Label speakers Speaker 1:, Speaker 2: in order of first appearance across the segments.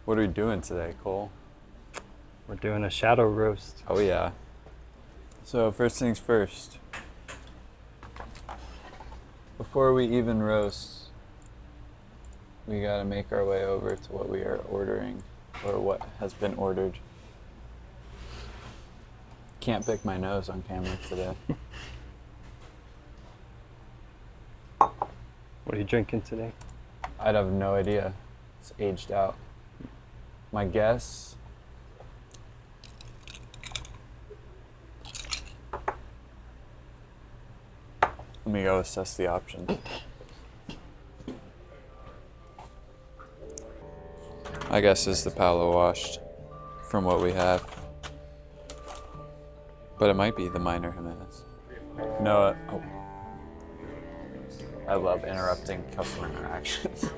Speaker 1: What are we doing today, Cole?
Speaker 2: We're doing a shadow roast.
Speaker 1: Oh yeah. So first things first. Before we even roast, we gotta make our way over to what we are ordering, or what has been ordered. Can't pick my nose on camera today.
Speaker 2: What are you drinking today?
Speaker 1: I'd have no idea. It's aged out. My guess. Let me go assess the options. My guess is the Paolo washed from what we have. But it might be the Minor Jimenez. No, I love interrupting customer interactions.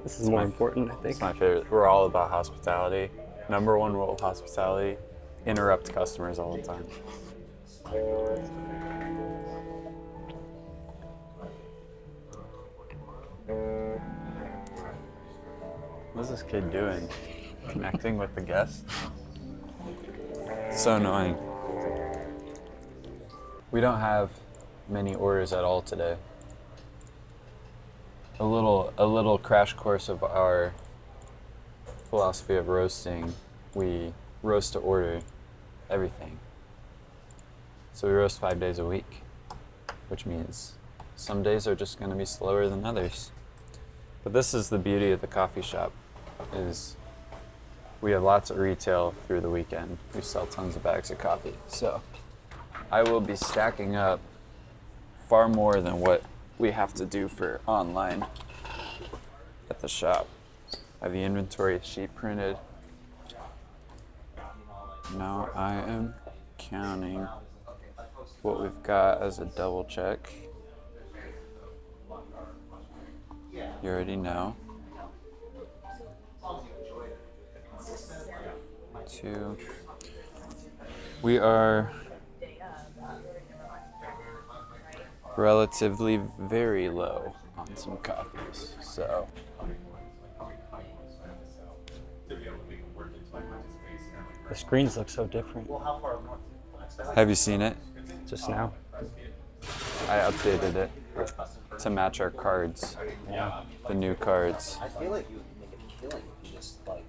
Speaker 2: This is more important, I think.
Speaker 1: It's my favorite. We're all about hospitality. Number one rule of hospitality, interrupt customers all the time. What's this kid doing? Connecting with the guests? So annoying. We don't have many orders at all today. A little crash course of our philosophy of roasting. We roast to order everything. So we roast 5 days a week, which means some days are just going to be slower than others. But this is the beauty of the coffee shop, is we have lots of retail through the weekend. We sell tons of bags of coffee. So I will be stacking up far more than what we have to do for online at the shop. I have the inventory sheet printed. Now I am counting what we've got as a double check. You already know. 2. We are relatively very low on some coffees, so.
Speaker 2: The screens look so different.
Speaker 1: Have you seen it?
Speaker 2: Just now.
Speaker 1: I updated it to match our cards.
Speaker 2: Yeah.
Speaker 1: The new cards.
Speaker 3: I feel like you would make a killing if you just like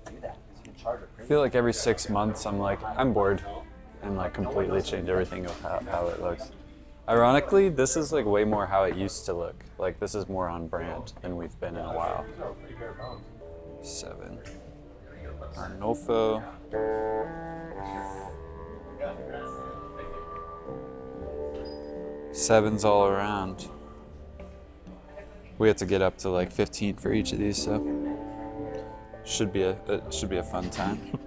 Speaker 3: do that. You can charge a
Speaker 1: I
Speaker 3: premium.
Speaker 1: feel like every 6 months I'm bored and like completely change everything of how it looks. Ironically, this is like way more how it used to look. Like this is more on brand than we've been in a while. 7. Arnolfo. 7's all around. We have to get up to like 15 for each of these, so should be a fun time.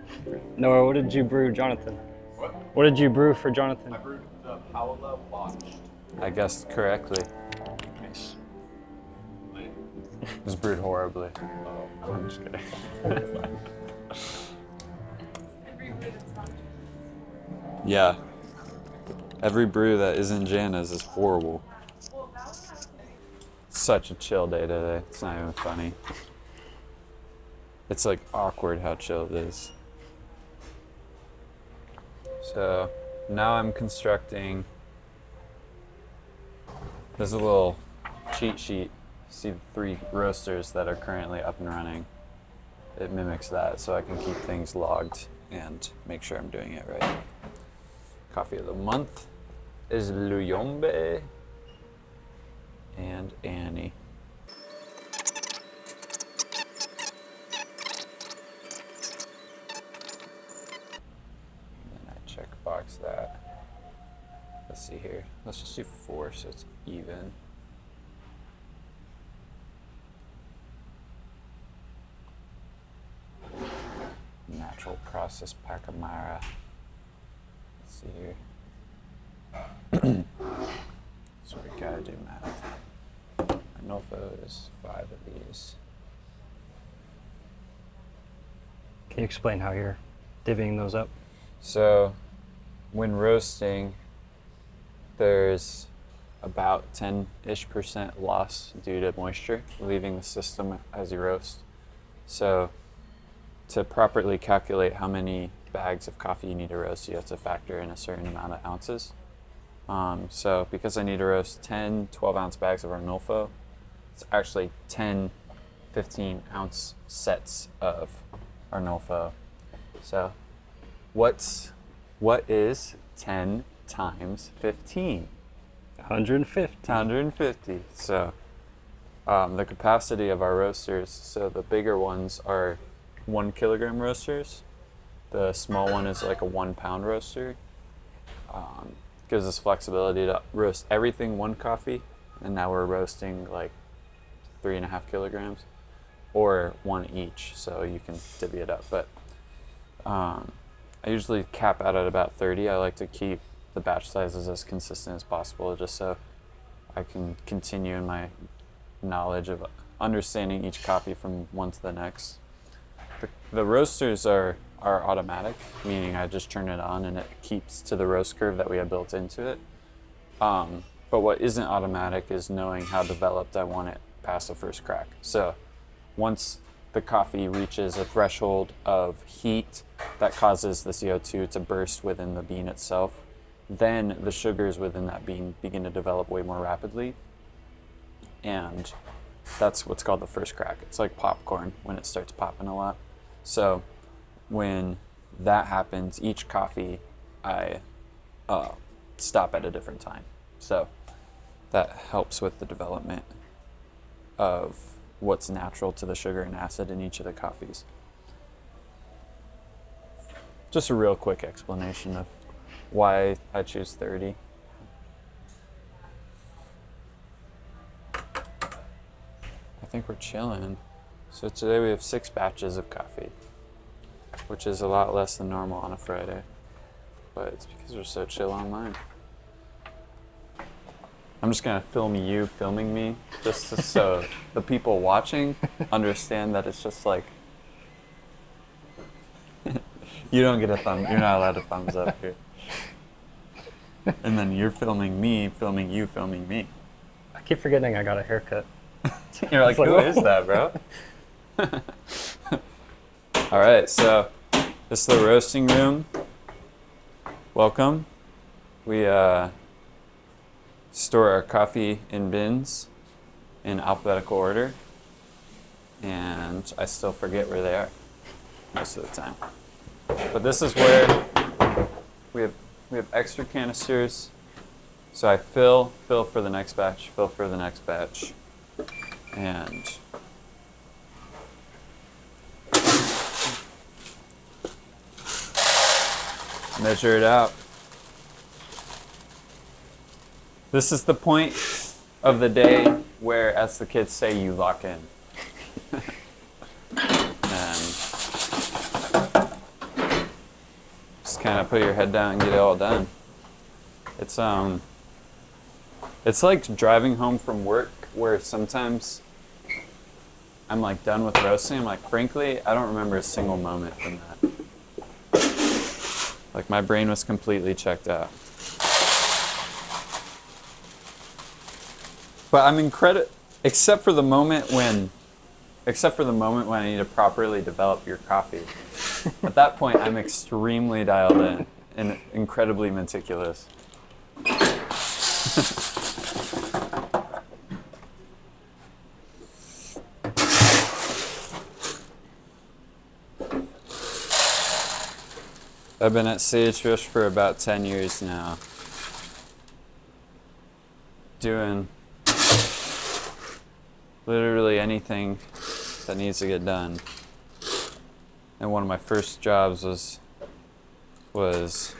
Speaker 2: Noah, what did you brew, Jonathan? What did you brew for Jonathan?
Speaker 3: I brewed the Paolo washed.
Speaker 1: I guessed correctly.
Speaker 2: Nice.
Speaker 1: It was brewed horribly. I'm just kidding. Yeah. Every brew that isn't Jana's is horrible. Such a chill day today. It's not even funny. It's like awkward how chill it is. So now I'm constructing. There's a little cheat sheet. See the 3 roasters that are currently up and running. It mimics that, so I can keep things logged and make sure I'm doing it right. Coffee of the month is Luyombe and Annie. And then I check box that. Let's see here. Let's just do 4 so it's even. Natural process Pacamara. Let's see here. So we gotta do math. Arnolfo is 5 of these.
Speaker 2: Can you explain how you're divvying those up?
Speaker 1: So when roasting, there's about 10-ish% loss due to moisture leaving the system as you roast. So to properly calculate how many bags of coffee you need to roast, you have to factor in a certain amount of ounces. So because I need to roast 10 12-ounce bags of Arnulfo, it's actually 10 15-ounce sets of Arnulfo. So what is 10 times 15?
Speaker 2: 150.
Speaker 1: 150. So the capacity of our roasters, so the bigger ones are 1 kilogram roasters. The small one is like a 1 pound roaster. Gives us flexibility to roast everything 1 coffee, and now we're roasting like 3.5 kilograms, or 1 each, so you can divvy it up. But I usually cap out at about 30. I like to keep the batch sizes as consistent as possible, just so I can continue in my knowledge of understanding each coffee from one to the next. The roasters are automatic, meaning I just turn it on and it keeps to the roast curve that we have built into it. But what isn't automatic is knowing how developed I want it past the first crack. So once the coffee reaches a threshold of heat that causes the CO2 to burst within the bean itself, then the sugars within that bean begin to develop way more rapidly. And that's what's called the first crack. It's like popcorn when it starts popping a lot. So when that happens, each coffee I stop at a different time. So that helps with the development of what's natural to the sugar and acid in each of the coffees. Just a real quick explanation of why I choose 30. I think we're chilling. So today we have 6 batches of coffee, which is a lot less than normal on a Friday, but it's because we're so chill online. I'm just gonna film you filming me, just so the people watching understand that it's just like, you don't get a thumb, you're not allowed a thumbs up here. And then you're filming me, filming you, filming me.
Speaker 2: I keep forgetting I got a haircut.
Speaker 1: You're like, who is that, bro? All right, so this is the roasting room. Welcome. We store our coffee in bins in alphabetical order, and I still forget where they are most of the time. But this is where we have extra canisters. So I fill for the next batch, fill for the next batch, and measure it out. This is the point of the day where, as the kids say, you lock in. And just kind of put your head down and get it all done. It's like driving home from work, where sometimes I'm like done with roasting. I'm like, frankly, I don't remember a single moment from that. Like my brain was completely checked out. But I'm except for the moment when I need to properly develop your coffee. At that point, I'm extremely dialed in and incredibly meticulous. I've been at Sagebrush for about 10 years now, doing literally anything that needs to get done. And one of my first jobs was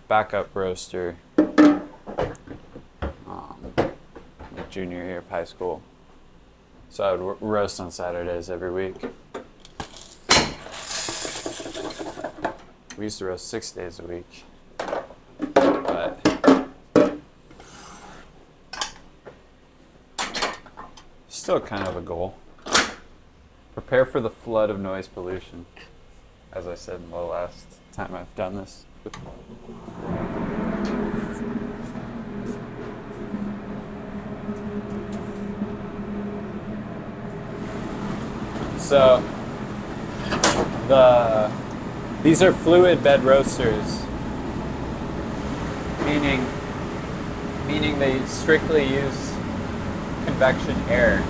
Speaker 1: backup roaster, like junior year of high school. So I would roast on Saturdays every week. We used to roast 6 days a week, but still kind of a goal. Prepare for the flood of noise pollution, as I said the last time I've done this. So these are fluid bed roasters, meaning they strictly use convection air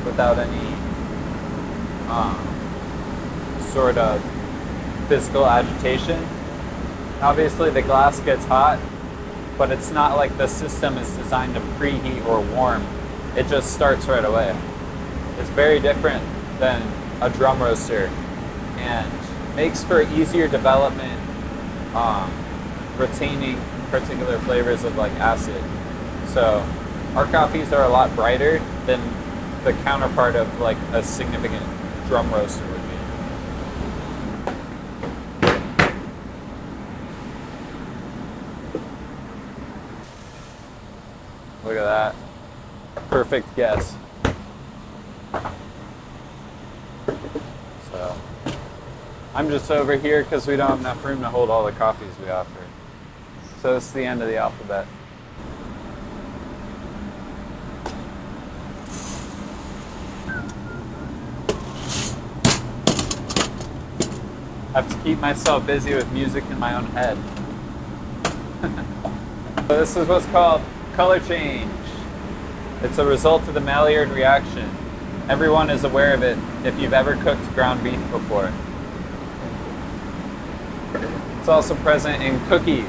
Speaker 1: without any sort of physical agitation. Obviously the glass gets hot, but it's not like the system is designed to preheat or warm. It just starts right away. It's very different than a drum roaster and makes for easier development, retaining particular flavors of like acid. So our coffees are a lot brighter than the counterpart of like a significant drum roaster would be. Look at that. Perfect guess. So I'm just over here because we don't have enough room to hold all the coffees we offer. So this is the end of the alphabet. I have to keep myself busy with music in my own head. So this is what's called color change. It's a result of the Maillard reaction. Everyone is aware of it if you've ever cooked ground beef before. It's also present in cookies.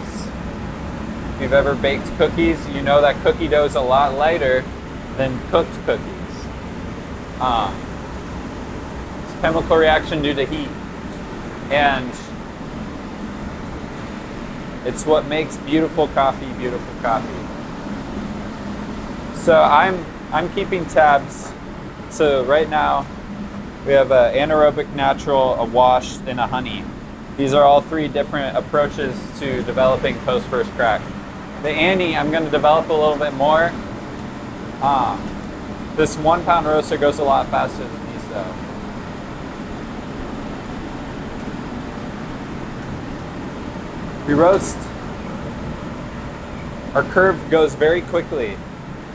Speaker 1: If you've ever baked cookies, you know that cookie dough is a lot lighter than cooked cookies. It's a chemical reaction due to heat. And it's what makes beautiful coffee beautiful coffee. So I'm keeping tabs. So right now we have an anaerobic natural, a wash, and a honey. These are all three different approaches to developing post first crack. The Annie I'm going to develop a little bit more. This 1 pound roaster goes a lot faster than these though. We roast. Our curve goes very quickly,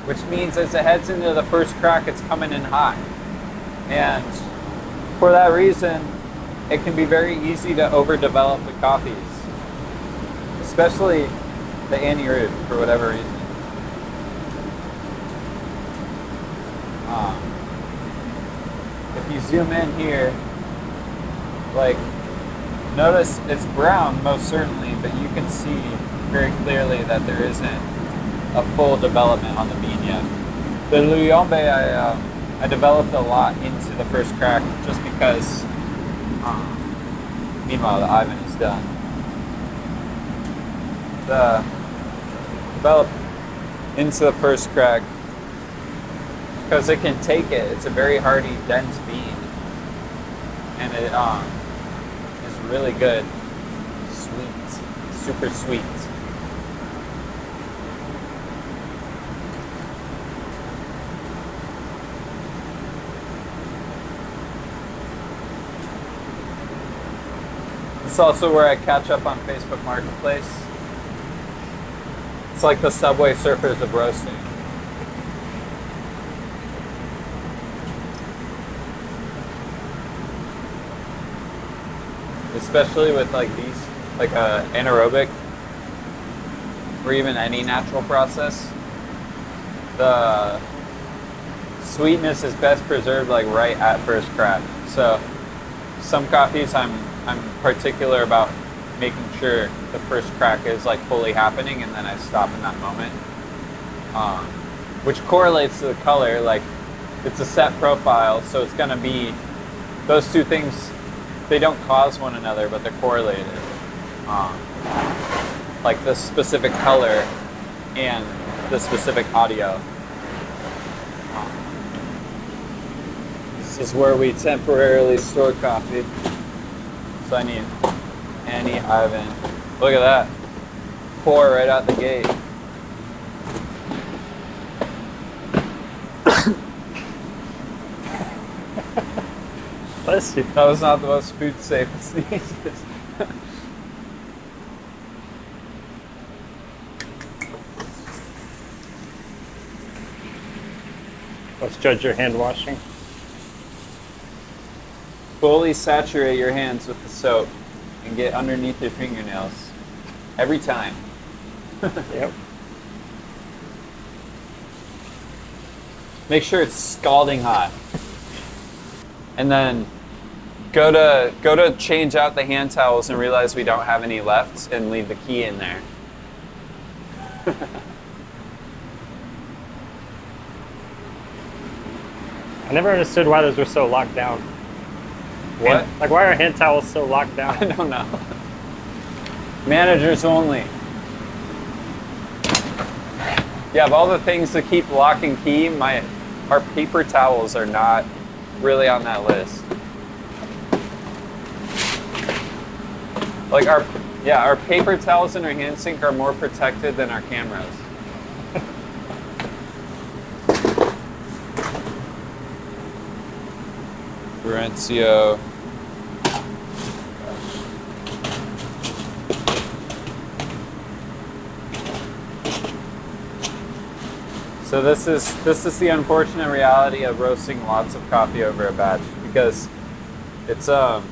Speaker 1: which means as it heads into the first crack, it's coming in hot. And for that reason, it can be very easy to overdevelop the coffees, especially the Annie Root for whatever reason. If you zoom in here, like, notice it's brown most certainly, but you can see very clearly that there isn't a full development on the bean yet. The Luyombe I developed a lot into the first crack just because meanwhile the Ivan is done. The develop into the first crack because it can take it. It's a very hardy, dense bean, and it is really good, sweet, super sweet. It's also where I catch up on Facebook Marketplace. It's like the Subway Surfers of roasting. Especially with like these, like a anaerobic or even any natural process, the sweetness is best preserved like right at first crack. So some coffees I'm particular about making sure the first crack is like fully happening and then I stop in that moment, which correlates to the color. Like it's a set profile, so it's gonna be those two things. They don't cause one another, but they're correlated. Like the specific color and the specific audio. This is where we temporarily store coffee. So I need Annie, Ivan. Look at that. 4 right out the gate.
Speaker 2: Bless you.
Speaker 1: That was not the most food safe sneezes.
Speaker 2: Let's judge your hand washing.
Speaker 1: fully saturate your hands with the soap and get underneath your fingernails every time.
Speaker 2: Yep.
Speaker 1: Make sure it's scalding hot. And then go to change out the hand towels and realize we don't have any left and leave the key in there.
Speaker 2: I never understood why those were so locked down.
Speaker 1: What?
Speaker 2: Like, why are hand towels so locked down?
Speaker 1: I don't know. Managers only. Yeah, of all the things to keep lock and key, our paper towels are not really on that list. Like our paper towels in our hand sink are more protected than our cameras. Laurencio. So this is the unfortunate reality of roasting lots of coffee over a batch, because it's so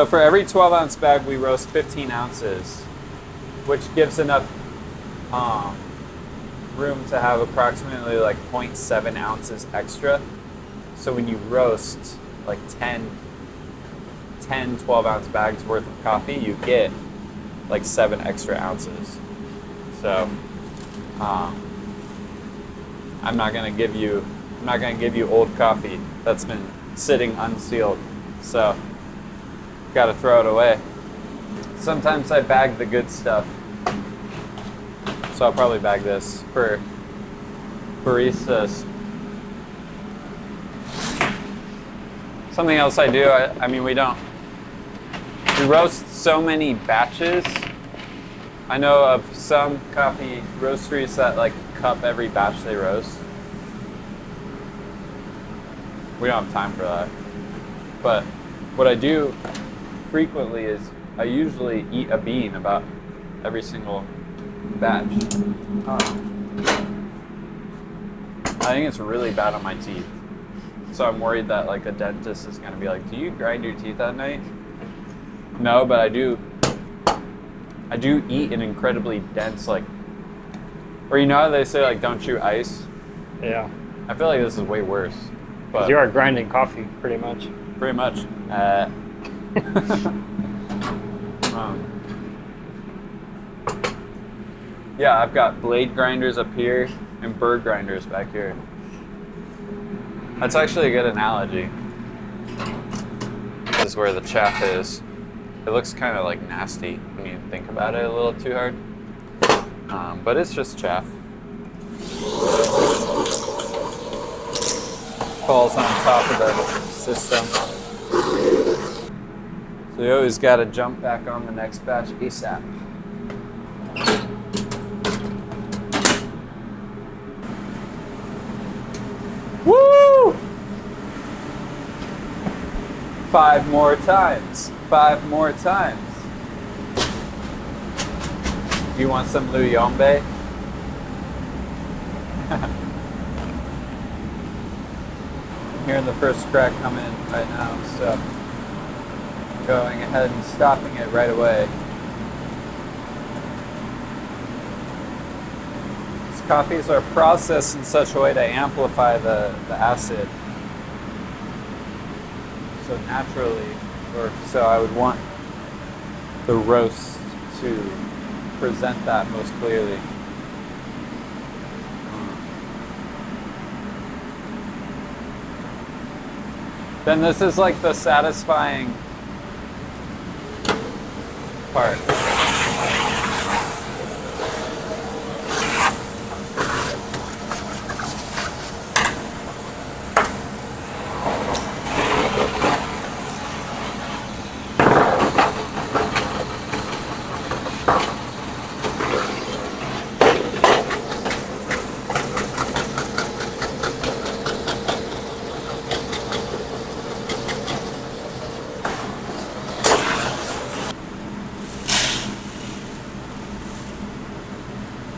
Speaker 1: for every 12-ounce bag we roast 15 ounces, which gives enough room to have approximately like 0.7 ounces extra. So when you roast like 10 12-ounce bags worth of coffee, you get like 7 extra ounces. So I'm not gonna give you old coffee that's been sitting unsealed. So gotta throw it away. Sometimes I bag the good stuff. So I'll probably bag this for baristas. Something else I do, I mean, we roast so many batches. I know of some coffee roasteries that like cup every batch they roast. We don't have time for that. But what I do frequently is I usually eat a bean about every single batch. I think it's really bad on my teeth. So I'm worried that like a dentist is gonna be like, do you grind your teeth at night? No, but I do eat an incredibly dense, like, or you know how they say like don't chew ice?
Speaker 2: Yeah.
Speaker 1: I feel like this is way worse. But
Speaker 2: You are grinding coffee, pretty much.
Speaker 1: pretty much. Yeah, I've got blade grinders up here and bird grinders back here. That's actually a good analogy. This is where the chaff is. It looks kind of like nasty when you think about it a little too hard. But it's just chaff. Falls on top of the system. So you always got to jump back on the next batch ASAP. Woo! 5 more times. 5 more times. You want some Luyombe? I'm hearing the first crack come in right now, so going ahead and stopping it right away. These coffees are processed in such a way to amplify the acid. So naturally, or so I would want the roast to present that most clearly. Then this is like the satisfying part.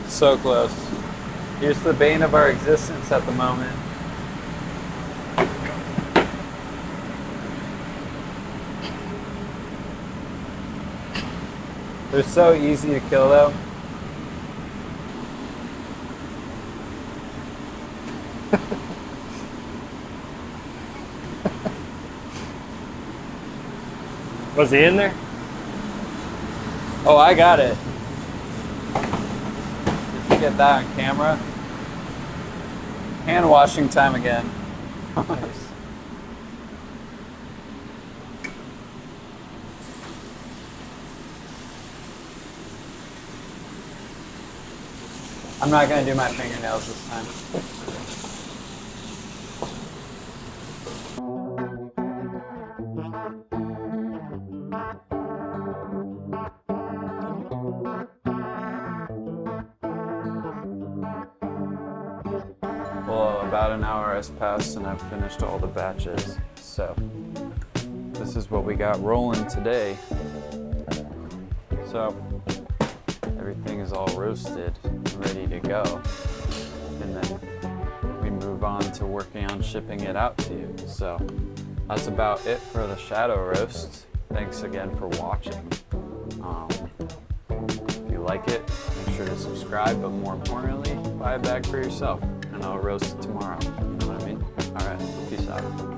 Speaker 1: So close. Here's the bane of our existence at the moment. They're so easy to kill though.
Speaker 2: Was he in there?
Speaker 1: Oh, I got it. Did you get that on camera? Hand washing time again.
Speaker 2: Nice.
Speaker 1: I'm not gonna do my fingernails this time. Well, about an hour has passed and I've finished all the batches. So, this is what we got rolling today. So, everything is all roasted and ready to go. And then we move on to working on shipping it out to you. So, that's about it for the shadow roast. Thanks again for watching. If you like it, make sure to subscribe, but more importantly, buy a bag for yourself and I'll roast it tomorrow. You know what I mean? All right, peace out.